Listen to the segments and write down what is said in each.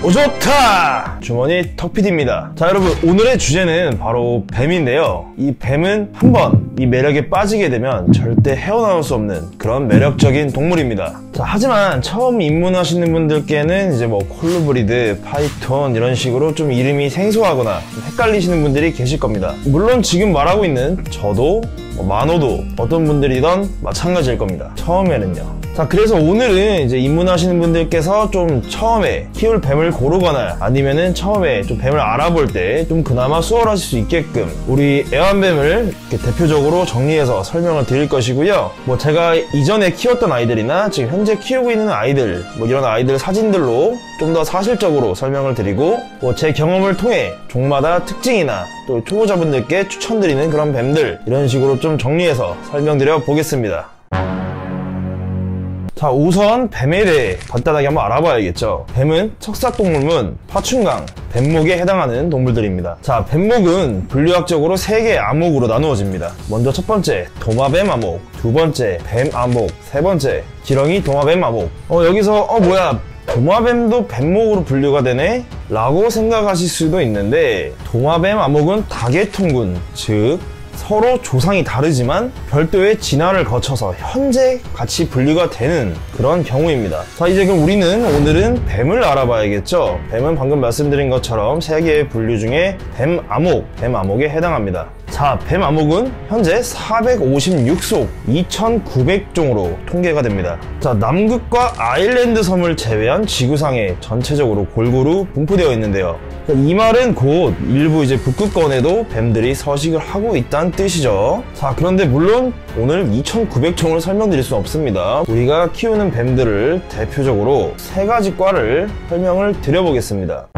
오 좋다! 주머니 턱PD입니다. 자 여러분, 오늘의 주제는 바로 뱀인데요. 이 뱀은 한번 이 매력에 빠지게 되면 절대 헤어나올 수 없는 그런 매력적인 동물입니다. 자, 하지만 처음 입문하시는 분들께는 이제 뭐 콜루브리드, 파이톤 이런 식으로 좀 이름이 생소하거나 좀 헷갈리시는 분들이 계실 겁니다. 물론 지금 말하고 있는 저도 만호도 어떤 분들이든 마찬가지일 겁니다. 처음에는요. 자, 그래서 오늘은 이제 입문하시는 분들께서 좀 처음에 키울 뱀을 고르거나 아니면은 처음에 좀 뱀을 알아볼 때 좀 그나마 수월하실 수 있게끔 우리 애완뱀을 이렇게 대표적으로 정리해서 설명을 드릴 것이고요. 뭐 제가 이전에 키웠던 아이들이나 지금 현재 키우고 있는 아이들, 뭐 이런 아이들 사진들로 좀 더 사실적으로 설명을 드리고, 뭐 제 경험을 통해 종마다 특징이나 또 초보자분들께 추천드리는 그런 뱀들, 이런 식으로 좀 정리해서 설명드려 보겠습니다. 자, 우선 뱀에 대해 간단하게 한번 알아봐야겠죠. 뱀은 척사동물문, 파충강, 뱀목에 해당하는 동물들입니다. 자, 뱀목은 분류학적으로 3개의 암목으로 나누어집니다. 먼저 첫 번째, 도마뱀 암목, 두 번째, 뱀 암목, 세 번째, 지렁이 도마뱀 암목. 여기서 뭐야, 도마뱀도 뱀목으로 분류가 되네? 라고 생각하실 수도 있는데, 도마뱀 암목은 다계통군, 즉 서로 조상이 다르지만 별도의 진화를 거쳐서 현재 같이 분류가 되는 그런 경우입니다. 자, 이제 그럼 우리는 오늘은 뱀을 알아봐야겠죠. 뱀은 방금 말씀드린 것처럼 3개의 분류 중에 뱀 암목에 해당합니다. 자, 뱀 암목은 현재 456속 2900종으로 통계가 됩니다. 자, 남극과 아일랜드 섬을 제외한 지구상에 전체적으로 골고루 분포되어 있는데요. 이 말은 곧 일부 이제 북극권에도 뱀들이 서식을 하고 있다는 뜻이죠. 자, 그런데 물론 오늘 2900종을 설명드릴 수는 없습니다. 우리가 키우는 뱀들을 대표적으로 3가지 과를 설명을 드려보겠습니다.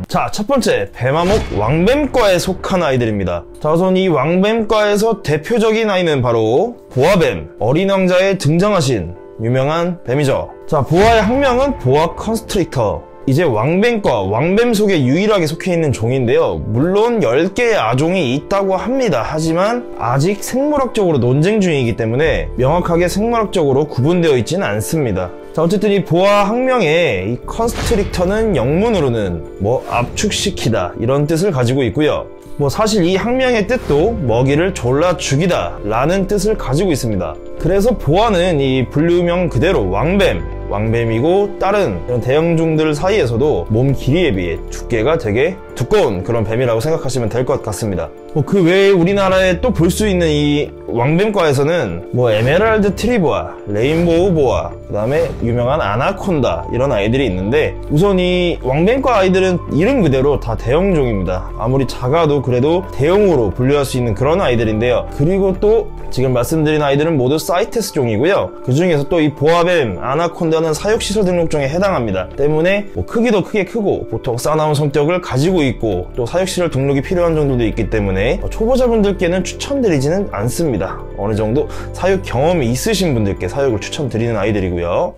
자, 첫 번째, 뱀암목 왕뱀과에 속한 아이들입니다. 자, 우선 이 왕뱀과에서 대표적인 아이는 바로 보아뱀, 어린 왕자에 등장하신 유명한 뱀이죠. 자, 보아의 학명은 보아 컨스트릭터. 이제 왕뱀과 왕뱀 속에 유일하게 속해 있는 종인데요. 물론 10개의 아종이 있다고 합니다. 하지만 아직 생물학적으로 논쟁 중이기 때문에 명확하게 생물학적으로 구분되어 있지는 않습니다. 자, 어쨌든 이 보아 학명에 이 컨스트릭터는 영문으로는 뭐 압축시키다 이런 뜻을 가지고 있고요. 뭐 사실 이 학명의 뜻도 먹이를 졸라 죽이다 라는 뜻을 가지고 있습니다. 그래서 보아는 이 분류명 그대로 왕뱀이고 다른 이런 대형종들 사이에서도 몸 길이에 비해 두께가 되게 두꺼운 그런 뱀이라고 생각하시면 될 것 같습니다. 뭐 그 외에 우리나라에 또 볼 수 있는 이 왕뱀과에서는 뭐 에메랄드 트리보아, 레인보우 보아, 그 다음에 유명한 아나콘다 이런 아이들이 있는데, 우선 이 왕뱀과 아이들은 이름 그대로 다 대형종입니다. 아무리 작아도 그래도 대형으로 분류할 수 있는 그런 아이들인데요. 그리고 또 지금 말씀드린 아이들은 모두 사이테스 종이고요. 그 중에서 또 이 보아뱀, 아나콘다는 사육시설 등록종에 해당합니다. 때문에 뭐 크기도 크게 크고 보통 싸나운 성격을 가지고 있고 또 사육시설 등록이 필요한 정도도 있기 때문에 초보자분들께는 추천드리지는 않습니다. 어느 정도 사육 경험이 있으신 분들께 사육을 추천드리는 아이들이고요.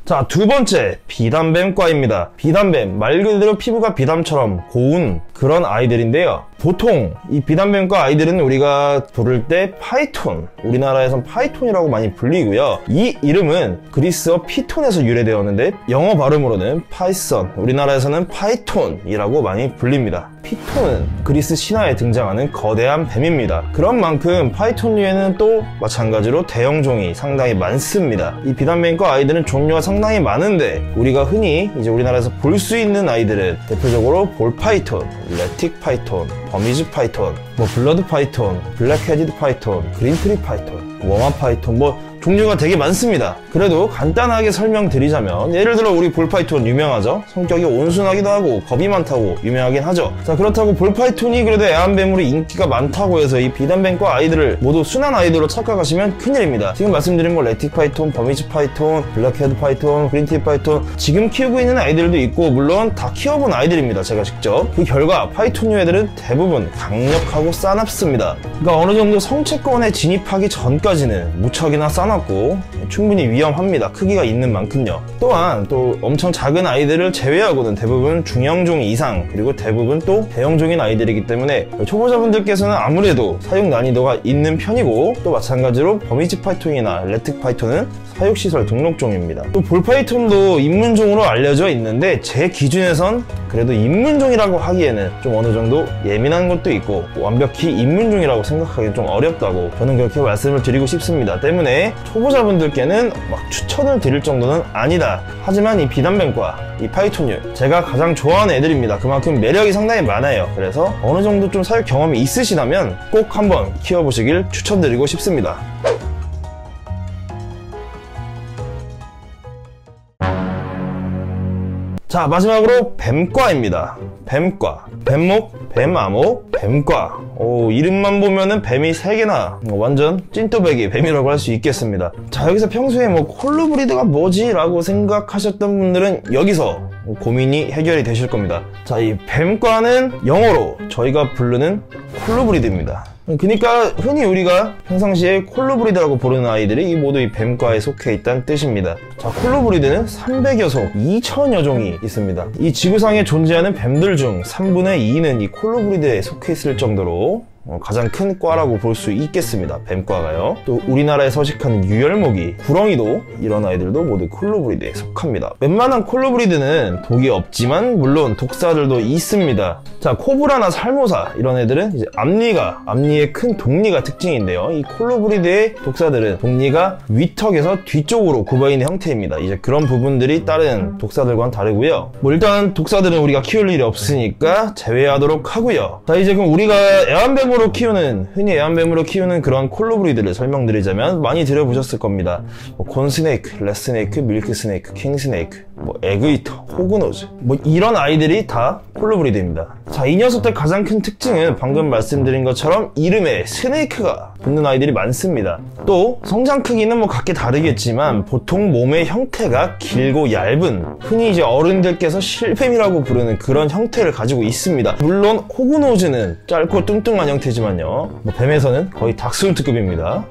자, 두 번째, 비담뱀과입니다. 비담뱀, 말 그대로 피부가 비담처럼 고운 그런 아이들인데요. 보통 이 비담뱀과 아이들은 우리가 부를 때 파이톤, 우리나라에선 파이톤이라고 많이 불리고요. 이 이름은 그리스어 피톤에서 유래되었는데 영어 발음으로는 파이선, 우리나라에서는 파이톤이라고 많이 불립니다. 피톤은 그리스 신화에 등장하는 거대한 뱀입니다. 그런 만큼 파이톤류에는 또 마찬가지로 대형종이 상당히 많습니다. 이 비담뱀과 아이들은 종류가 상당히 많은데 우리가 흔히 이제 우리나라에서 볼 수 있는 아이들은 대표적으로 볼파이톤, 레틱 파이톤, 버미즈 파이톤, 뭐 블러드 파이톤, 블랙 헤디드 파이톤, 그린트리 파이톤, 워마 파이톤, 뭐 종류가 되게 많습니다. 그래도 간단하게 설명드리자면, 예를 들어 우리 볼파이톤 유명하죠? 성격이 온순하기도 하고 겁이 많다고 유명하긴 하죠. 자, 그렇다고 볼파이톤이 그래도 애완뱀으로 인기가 많다고 해서 이 비담뱀과 아이들을 모두 순한 아이들로 착각하시면 큰일입니다. 지금 말씀드린 거 레틱 파이톤, 버미즈 파이톤, 블랙헤드 파이톤, 그린티 파이톤, 지금 키우고 있는 아이들도 있고 물론 다 키워본 아이들입니다. 제가 직접. 그 결과 파이톤류 애들은 대부분 강력하고 싸납습니다. 그러니까 어느 정도 성체권에 진입하기 전까지는 무척이나 싸납고 충분히 위험합니다. 크기가 있는 만큼요. 또한 또 엄청 작은 아이들을 제외하고는 대부분 중형종 이상, 그리고 대부분 또 대형종인 아이들이기 때문에 초보자분들께서는 아무래도 사육 난이도가 있는 편이고, 또 마찬가지로 버미지 파이톤이나 레틱 파이톤은 사육시설 등록종입니다. 또 볼파이톤도 입문종으로 알려져 있는데 제 기준에선 그래도 입문종이라고 하기에는 좀 어느 정도 예민한 것도 있고 완벽히 입문종이라고 생각하기는 좀 어렵다고 저는 그렇게 말씀을 드리고 싶습니다. 때문에 초보자분들께는 막 추천을 드릴 정도는 아니다. 하지만 이 비단뱀과 이 파이톤류 제가 가장 좋아하는 애들입니다. 그만큼 매력이 상당히 많아요. 그래서 어느 정도 좀 사육 경험이 있으시다면 꼭 한번 키워보시길 추천드리고 싶습니다. 자, 마지막으로 뱀과입니다. 뱀과, 뱀목, 뱀암목, 뱀과. 이름만 보면은 뱀이 3개나 완전 찐또배기 뱀이라고 할 수 있겠습니다. 자, 여기서 평소에 뭐 콜루브리드가 뭐지? 라고 생각하셨던 분들은 여기서 고민이 해결이 되실 겁니다. 자, 이 뱀과는 영어로 저희가 부르는 콜루브리드입니다. 그러니까 흔히 우리가 평상시에 콜루브리드라고 부르는 아이들이 모두 이 뱀과에 속해 있다는 뜻입니다. 자, 콜루브리드는 300여 속, 2000여 종이 있습니다. 이 지구상에 존재하는 뱀들 중 3분의 2는 이 콜루브리드에 속해 있을 정도로 가장 큰 과라고 볼 수 있겠습니다. 뱀과가요. 또 우리나라에 서식하는 유혈모기, 구렁이도 이런 아이들도 모두 콜루브리드에 속합니다. 웬만한 콜루브리드는 독이 없지만 물론 독사들도 있습니다. 자, 코브라나 살모사 이런 애들은 이제 앞니의 큰 독니가 특징인데요. 이 콜루브리드의 독사들은 독니가 위턱에서 뒤쪽으로 굽어있는 형태입니다. 이제 그런 부분들이 다른 독사들과는 다르고요. 뭐 일단 독사들은 우리가 키울 일이 없으니까 제외하도록 하고요. 자, 이제 그럼 우리가 흔히 애완뱀으로 키우는 그런 콜루브리드를 설명드리자면 많이 들어보셨을 겁니다. 뭐 콘스네이크, 레스네이크, 밀크스네이크, 킹스네이크, 뭐 에그이터, 호그노즈 뭐 이런 아이들이 다 콜루브리드입니다. 자, 이 녀석들 가장 큰 특징은 방금 말씀드린 것처럼 이름에 스네이크가 붙는 아이들이 많습니다. 또 성장 크기는 뭐 각기 다르겠지만 보통 몸의 형태가 길고 얇은, 흔히 이제 어른들께서 실뱀이라고 부르는 그런 형태를 가지고 있습니다. 물론 호그노즈는 짧고 뚱뚱한 형태지만요, 뭐 뱀에서는 거의 닥스훈트급입니다.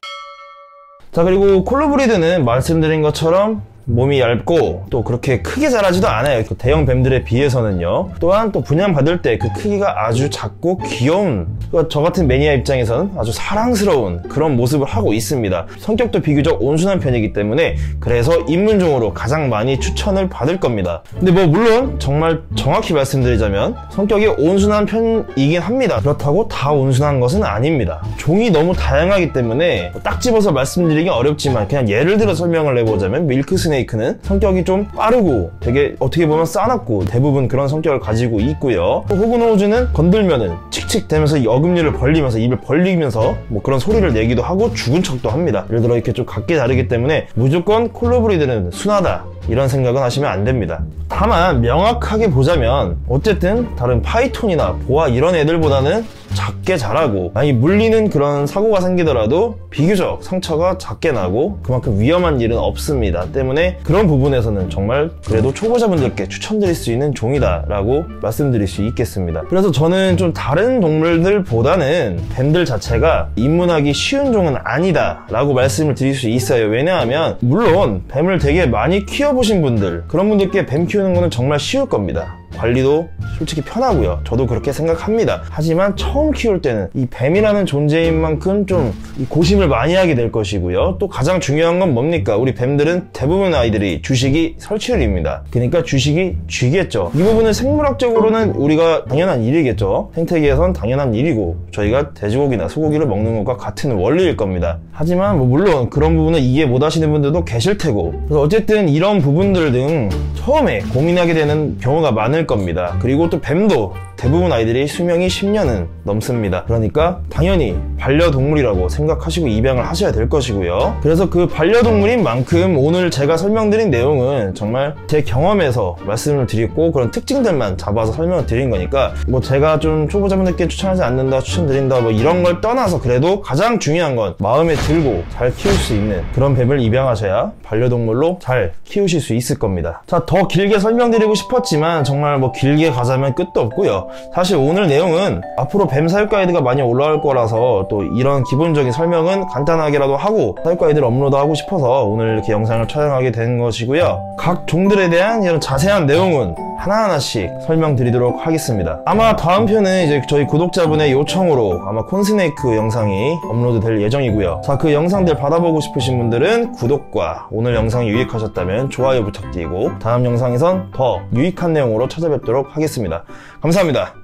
자, 그리고 콜루브리드는 말씀드린 것처럼 몸이 얇고 또 그렇게 크게 자라지도 않아요. 대형 뱀들에 비해서는요. 또한 또 분양받을 때 그 크기가 아주 작고 귀여운, 저 같은 매니아 입장에서는 아주 사랑스러운 그런 모습을 하고 있습니다. 성격도 비교적 온순한 편이기 때문에 그래서 입문종으로 가장 많이 추천을 받을 겁니다. 근데 뭐 물론 정말 정확히 말씀드리자면 성격이 온순한 편이긴 합니다. 그렇다고 다 온순한 것은 아닙니다. 종이 너무 다양하기 때문에 딱 집어서 말씀드리기 어렵지만 그냥 예를 들어 설명을 해보자면 밀크스네이크는 성격이 좀 빠르고 되게 어떻게 보면 싸납고 대부분 그런 성격을 가지고 있고요. 또 호그노즈는 건들면은 칙칙 대면서 어금니를 벌리면서 입을 벌리면서 뭐 그런 소리를 내기도 하고 죽은 척도 합니다. 예를 들어 이렇게 좀 각기 다르기 때문에 무조건 콜루브리드는 순하다 이런 생각은 하시면 안 됩니다. 다만 명확하게 보자면 어쨌든 다른 파이톤이나 보아 이런 애들보다는 작게 자라고, 만약 물리는 그런 사고가 생기더라도 비교적 상처가 작게 나고 그만큼 위험한 일은 없습니다. 때문에 그런 부분에서는 정말 그래도 초보자분들께 추천드릴 수 있는 종이다 라고 말씀드릴 수 있겠습니다. 그래서 저는 좀 다른 동물들보다는 뱀들 자체가 입문하기 쉬운 종은 아니다 라고 말씀을 드릴 수 있어요. 왜냐하면 물론 뱀을 되게 많이 키워보신 분들, 그런 분들께 뱀 키우는 거는 정말 쉬울 겁니다. 관리도 솔직히 편하고요. 저도 그렇게 생각합니다. 하지만 처음 키울 때는 이 뱀이라는 존재인 만큼 좀 고심을 많이 하게 될 것이고요. 또 가장 중요한 건 뭡니까? 우리 뱀들은 대부분 아이들이 주식이 설치류입니다. 그러니까 주식이 쥐겠죠. 이 부분은 생물학적으로는 우리가 당연한 일이겠죠. 생태계에선 당연한 일이고 저희가 돼지고기나 소고기를 먹는 것과 같은 원리일 겁니다. 하지만 뭐 물론 그런 부분을 이해 못 하시는 분들도 계실 테고, 그래서 어쨌든 이런 부분들 등 처음에 고민하게 되는 경우가 많을 겁니다. 그리고 또 뱀도 대부분 아이들이 수명이 10년은 넘습니다. 그러니까 당연히 반려동물이라고 생각하시고 입양을 하셔야 될 것이고요. 그래서 그 반려동물인 만큼 오늘 제가 설명드린 내용은 정말 제 경험에서 말씀을 드리고 그런 특징들만 잡아서 설명을 드린 거니까 뭐 제가 좀 초보자분들께 추천하지 않는다, 추천드린다 뭐 이런 걸 떠나서 그래도 가장 중요한 건 마음에 들고 잘 키울 수 있는 그런 뱀을 입양하셔야 반려동물로 잘 키우실 수 있을 겁니다. 자, 더 길게 설명드리고 싶었지만 정말 뭐 길게 가자면 끝도 없고요. 사실 오늘 내용은 앞으로 뱀 사육 가이드가 많이 올라올 거라서 또 이런 기본적인 설명은 간단하게라도 하고 사육 가이드를 업로드하고 싶어서 오늘 이렇게 영상을 촬영하게 된 것이고요. 각 종들에 대한 이런 자세한 내용은 하나하나씩 설명드리도록 하겠습니다. 아마 다음 편은 이제 저희 구독자분의 요청으로 아마 콘스네이크 영상이 업로드 될 예정이고요. 자, 그 영상들 받아보고 싶으신 분들은 구독과 오늘 영상이 유익하셨다면 좋아요 부탁드리고 다음 영상에선 더 유익한 내용으로 찾아뵙도록 하겠습니다. 감사합니다.